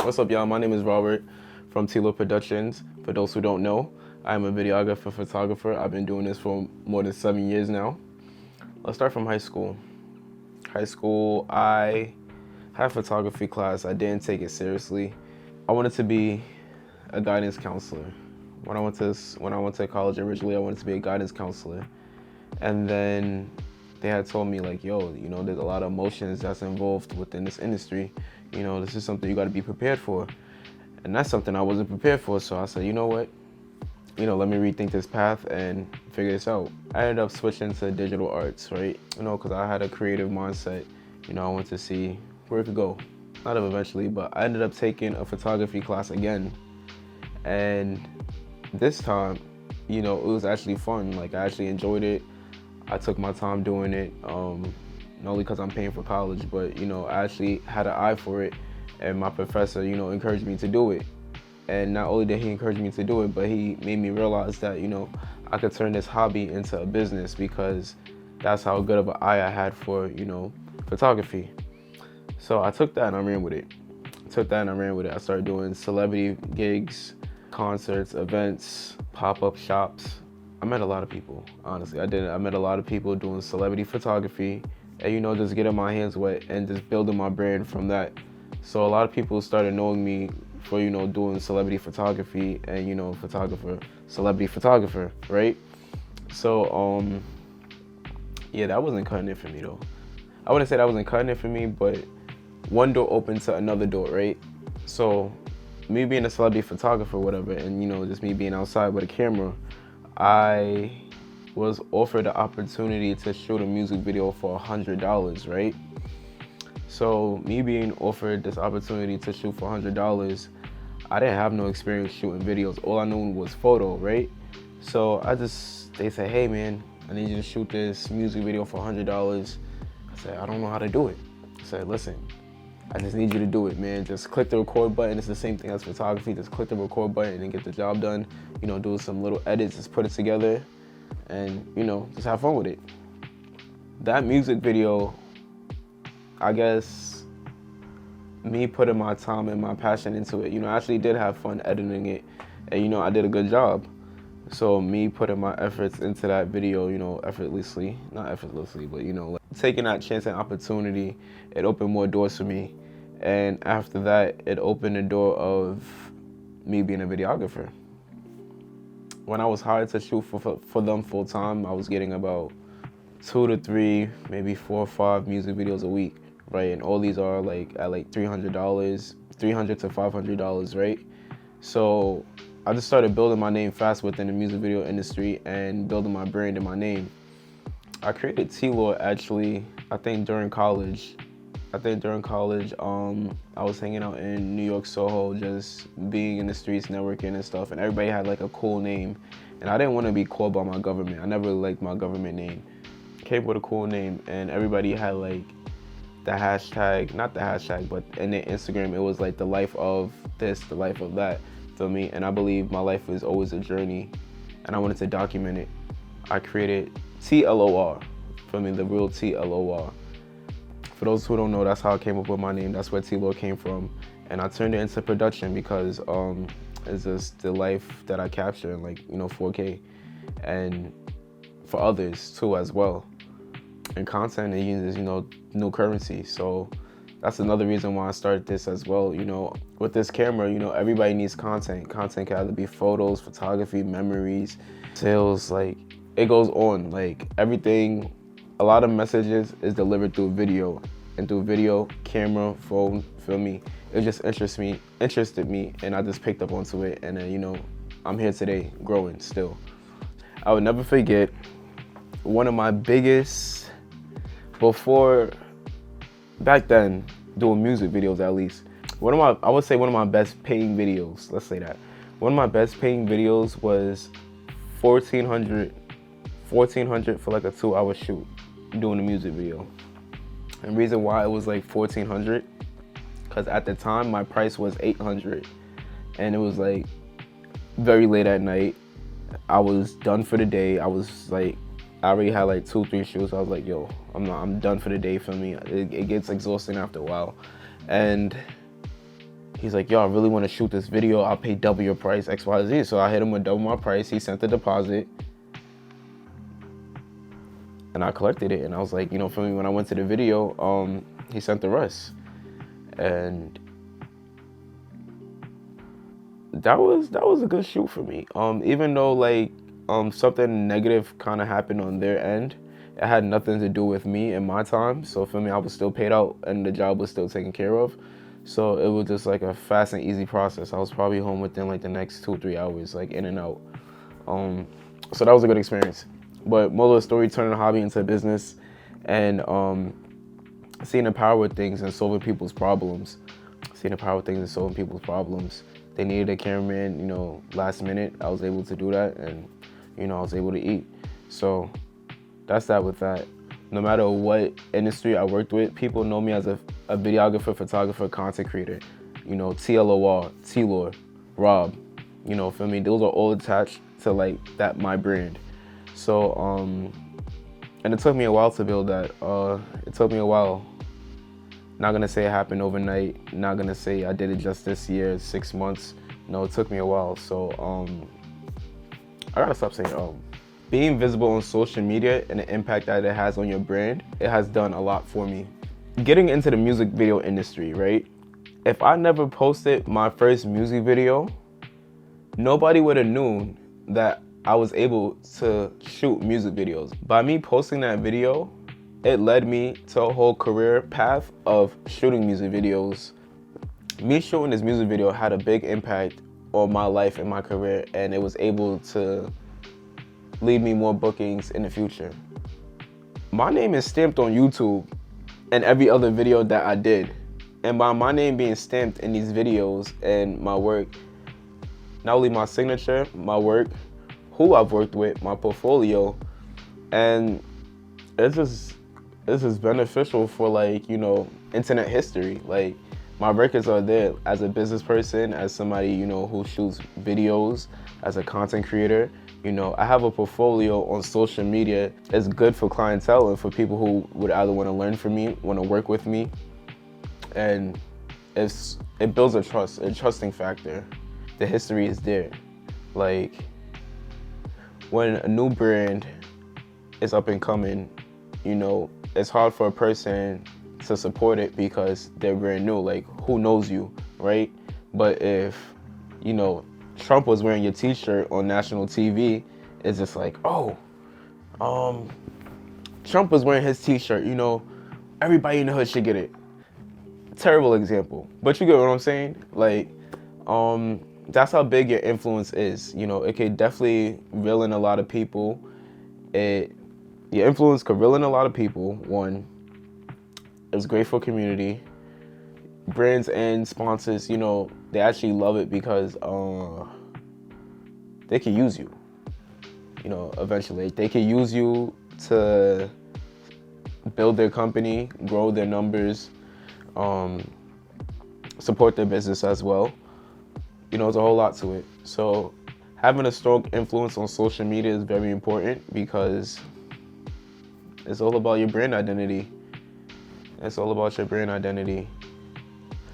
What's up, y'all? My name is Robert from Tilo Productions. For those who don't know, I'm a videographer, photographer. I've been doing this for more than 7 years now. Let's start from high school. High school, I had a photography class. I didn't take it seriously. I wanted to be a guidance counselor. When I went to college originally, I wanted to be a guidance counselor. And then they had told me like, yo, there's a lot of emotions that's involved within this industry. This is something you got to be prepared for. And that's something I wasn't prepared for. So I said, you know what? Let me rethink this path and figure this out. I ended up switching to digital arts, right? Because I had a creative mindset. I wanted to see where it could go. Not eventually, but I ended up taking a photography class again. And this time, it was actually fun. Like, I actually enjoyed it. I took my time doing it, not only because I'm paying for college, but, I actually had an eye for it. And my professor, encouraged me to do it. And not only did he encourage me to do it, but he made me realize that, I could turn this hobby into a business, because that's how good of an eye I had for, photography. So I took that and I ran with it. I started doing celebrity gigs, concerts, events, pop-up shops. I met a lot of people, honestly. I met a lot of people doing celebrity photography and, just getting my hands wet and just building my brand from that. So a lot of people started knowing me for, doing celebrity photography and, celebrity photographer, right? So, yeah, that wasn't cutting it for me though. I wouldn't say that wasn't cutting it for me, but one door opened to another door, right? So me being a celebrity photographer or whatever, and, just me being outside with a camera, I was offered the opportunity to shoot a music video for $100, right? So me being offered this opportunity to shoot for $100, I didn't have no experience shooting videos. All I knew was photo, right? So they said, hey man, I need you to shoot this music video for $100. I said, I don't know how to do it. I said, listen, I just need you to do it, man. Just click the record button. It's the same thing as photography. Just click the record button and get the job done. Do some little edits, just put it together and, just have fun with it. That music video, I guess me putting my time and my passion into it, I actually did have fun editing it and, I did a good job. So me putting my efforts into that video, not effortlessly, but, like taking that chance and opportunity, it opened more doors for me. And after that, it opened the door of me being a videographer. When I was hired to shoot for them full time, I was getting about 2 to 3, maybe 4 or 5 music videos a week, right? And all these are like at like $300 to $500, right? So I just started building my name fast within the music video industry and building my brand and my name. I created T-Law actually, I think during college. I was hanging out in New York, Soho, just being in the streets, networking and stuff, and everybody had like a cool name. And I didn't want to be called by my government. I never really liked my government name. Came with a cool name, and everybody had like the hashtag, not the hashtag, but in their Instagram, it was like the life of this, the life of that, for me. And I believe my life is always a journey, and I wanted to document it. I created TLOR, for me, the real TLOR. For those who don't know, that's how I came up with my name. That's where T-Law came from. And I turned it into production because it's just the life that I capture in 4K. And for others too as well. And content, it uses, new currency. So that's another reason why I started this as well. With this camera, everybody needs content. Content can either be photos, photography, memories, sales, it goes on. Everything, a lot of messages is delivered through video. And through video, camera, phone, feel me? It just interested me, and I just picked up onto it. And then, I'm here today, growing still. I would never forget one of my biggest, back then, doing music videos at least, I would say one of my best paying videos, let's say that. One of my best paying videos was $1,400 for like a 2-hour shoot, doing a music video. And the reason why it was like $1,400, because at the time my price was $800, and it was like very late at night. I was done for the day. I was like, I already had like 2-3 shoots. I was like, yo, I'm done for the day. For me, it gets exhausting after a while. And He's like, yo, I really want to shoot this video. I'll pay double your price, X, Y, Z. So I hit him with double my price. He sent the deposit. And I collected it. And I was like, you know, for me, when I went to the video, he sent the rest. And that was a good shoot for me. Even though like something negative kind of happened on their end, it had nothing to do with me and my time. So for me, I was still paid out and the job was still taken care of. So it was just like a fast and easy process. I was probably home within like the next 2-3 hours, like in and out. So that was a good experience. But moral of the story, turning a hobby into a business and seeing the power of things and solving people's problems. Seeing the power of things and solving people's problems. They needed a cameraman, you know, last minute. I was able to do that and, you know, I was able to eat. So that's that with that. No matter what industry I worked with, people know me as a videographer, photographer, content creator. You know, TLOR, T-Lord, Rob, you know, for me, those are all attached to like that, my brand. So, and it took me a while to build that. It took me a while. Not gonna say it happened overnight. Not gonna say I did it just this year, 6 months. No, it took me a while. So, I gotta stop saying being visible on social media and the impact that it has on your brand, it has done a lot for me. Getting into the music video industry, right? If I never posted my first music video, nobody would have known that I was able to shoot music videos. By me posting that video, it led me to a whole career path of shooting music videos. Me shooting this music video had a big impact on my life and my career, and it was able to lead me more bookings in the future. My name is stamped on YouTube and every other video that I did. And by my name being stamped in these videos and my work, not only my signature, my work, who I've worked with, my portfolio, and it's just beneficial for like, you know, internet history. Like my records are there as a business person, as somebody, you know, who shoots videos, as a content creator. You know, I have a portfolio on social media. It's good for clientele and for people who would either want to learn from me, want to work with me. And it builds a trusting factor. The history is there. Like when a new brand is up and coming, you know, it's hard for a person to support it because they're brand new. Like, who knows you, right? But if, you know, Trump was wearing your t-shirt on national TV, it's just like, oh, Trump was wearing his t-shirt, you know, everybody in the hood should get it. Terrible example, but you get what I'm saying? Like, that's how big your influence is. You know, it could definitely reel in a lot of people. Your influence could reel in a lot of people. One, it's great for community. Brands and sponsors, you know, they actually love it because they can use you. You know, eventually they can use you to build their company, grow their numbers, support their business as well. You know, there's a whole lot to it. So having a strong influence on social media is very important because it's all about your brand identity. It's all about your brand identity.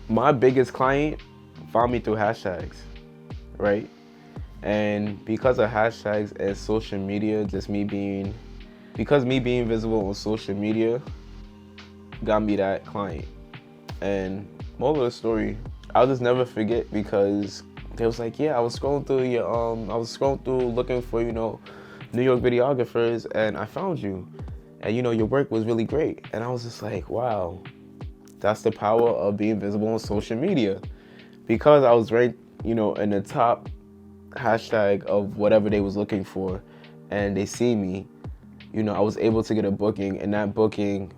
My biggest client found me through hashtags, right? And because of hashtags and social media, because me being visible on social media got me that client. And moral of the story, I'll just never forget because they was like, yeah, I was scrolling through looking for, you know, New York videographers, and I found you. And, you know, your work was really great. And I was just like, wow, that's the power of being visible on social media. Because I was ranked, you know, in the top hashtag of whatever they was looking for, and they see me, you know, I was able to get a booking, and that booking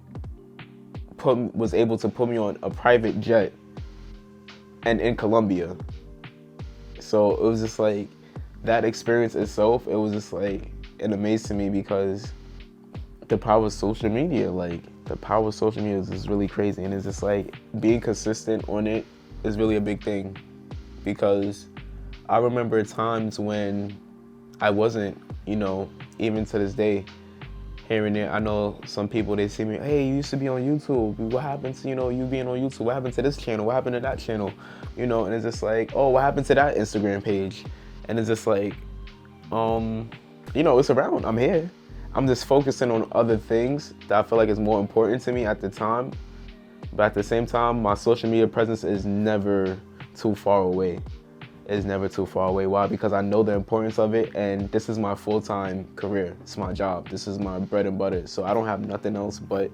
was able to put me on a private jet and in Colombia. So it was just like, that experience itself, it was just like, it amazed me because the power of social media, like the power of social media is just really crazy. And it's just like, being consistent on it is really a big thing, because I remember times when I wasn't, you know, even to this day, here and there. I know some people, they see me, hey, you used to be on YouTube. What happened to, you being on YouTube? What happened to this channel? What happened to that channel? And it's just like, oh, what happened to that Instagram page? And it's just like, it's around. I'm here. I'm just focusing on other things that I feel like is more important to me at the time. But at the same time, my social media presence is never too far away. It's never too far away. Why? Because I know the importance of it, and this is my full-time career. It's my job. This is my bread and butter. So I don't have nothing else but,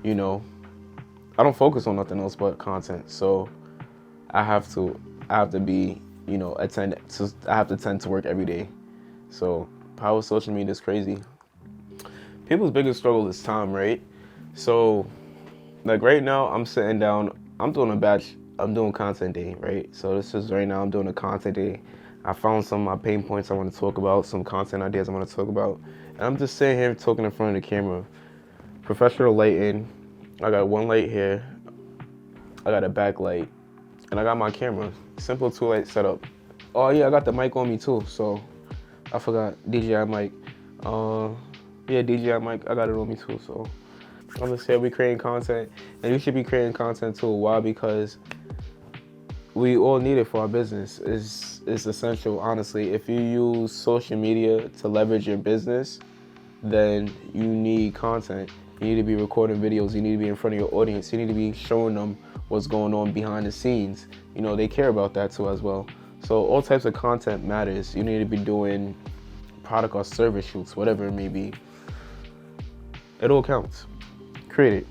I don't focus on nothing else but content. So I have to be, I have to tend to work every day. So power of social media is crazy. People's biggest struggle is time, right? So like right now, I'm sitting down, I'm doing content day, right? So this is right now, I'm doing a content day. I found some of my pain points I want to talk about, some content ideas I want to talk about. And I'm just sitting here talking in front of the camera. Professional lighting. I got one light here. I got a backlight. And I got my camera. Simple 2-light setup. Oh yeah, I got the mic on me too. So I forgot, DJI mic. DJI mic, I got it on me too. So I'm just here, we creating content. And you should be creating content too. Why? Because we all need it for our business. It's essential, honestly. If you use social media to leverage your business, then you need content. You need to be recording videos. You need to be in front of your audience. You need to be showing them what's going on behind the scenes. They care about that too as well. So all types of content matters. You need to be doing product or service shoots, whatever it may be. It all counts. Create it.